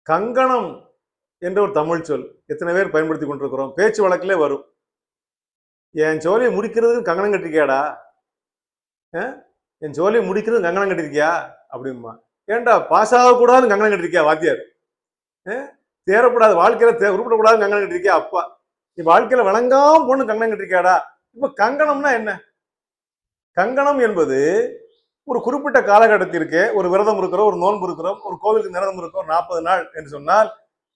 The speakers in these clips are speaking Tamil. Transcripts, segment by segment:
கங்கணம் என்ற ஒரு தமிழ் சொல் எத்தனை பேர் பயன்படுத்தி கொண்டிருக்கிறோம்? பேச்சு வழக்கிலே வரும். என் ஜோலியை முடிக்கிறதுக்கு கங்கணம் கட்டிருக்கியாடா, என் ஜோலியை முடிக்கிறது கங்கணம் கட்டிருக்கியா அப்படிமா. ஏன்டா பாஸ் ஆகக்கூடாதுன்னு கங்கணம் கட்டிருக்கியா வாத்தியார்? தேரக்கூடாது, வாழ்க்கையில உருப்படக்கூடாதுன்னு கங்கணம் கட்டிருக்கியா அப்பா? நீ வாழ்க்கையில வழங்காம போன்னு கங்கணம் கட்டிருக்கியாடா? இப்ப கங்கணம்னா என்ன? கங்கணம் என்பது ஒரு குறிப்பிட்ட காலகட்டத்திற்கு ஒரு விரதம் இருக்கிறோம், ஒரு நோன்பு இருக்கிறோம், ஒரு கோவிலுக்கு விரதம் இருக்கிறோம் 40 நாள் என்று சொன்னால்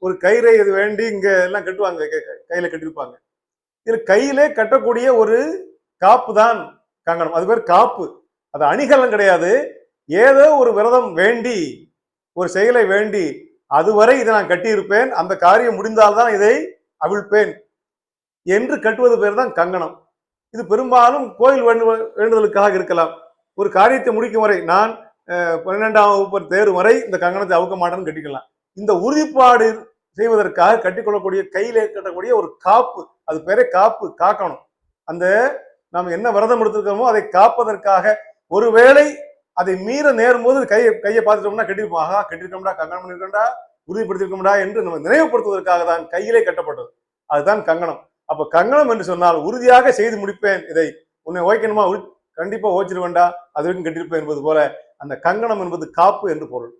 ஒரு கயிறை இது வேண்டி இங்க எல்லாம் கட்டுவாங்க, கையில கட்டிருப்பாங்க. இதுல கையிலே கட்டக்கூடிய ஒரு காப்பு தான் கங்கணம். அது பேர் காப்பு. அது அணிகலன் கிடையாது. ஏதோ ஒரு விரதம் வேண்டி, ஒரு செயலை வேண்டி, அதுவரை இதை நான் கட்டியிருப்பேன், அந்த காரியம் முடிந்தால்தான் இதை அவிழ்ப்பேன் என்று கட்டுவது பேர் தான் கங்கணம். இது பெரும்பாலும் கோயில் வேண்டுதலுக்காக இருக்கலாம். ஒரு காரியத்தை முடிக்கும் வரை, நான் 12ஆம் வகுப்பு தேர்வு வரை இந்த கங்கணத்தை அவுக்க மாட்டேன்னு கட்டிக்கலாம். இந்த உறுதிப்பாடு செய்வதற்காக கட்டிக்கொள்ளக்கூடிய, கையில கட்டக்கூடிய ஒரு காப்பு, அது பேரே காப்பு. காக்கணும். அந்த நாம் என்ன விரதம் எடுத்திருக்கோமோ அதை காப்பதற்காக, ஒருவேளை அதை மீற நேரும் போது கையை பார்த்துட்டோம்னா கட்டிருப்போம், ஆகா கட்டிருக்கோம்டா, கங்கணம் பண்ணிருக்கோம்டா, உறுதிப்படுத்திருக்கோம்டா என்று நம்ம நினைவுபடுத்துவதற்காக தான் கையிலே கட்டப்பட்டது. அதுதான் கங்கணம். அப்ப கங்கணம் என்று சொன்னால் உறுதியாக செய்து முடிப்பேன், இதை உன்னை ஓய்க்கணுமா, கண்டிப்பா ஓய்ச்சிருவேண்டா, அது வரைக்கும் கட்டிருப்பேன் என்பது போல அந்த கங்கணம் என்பது காப்பு என்று பொருள்.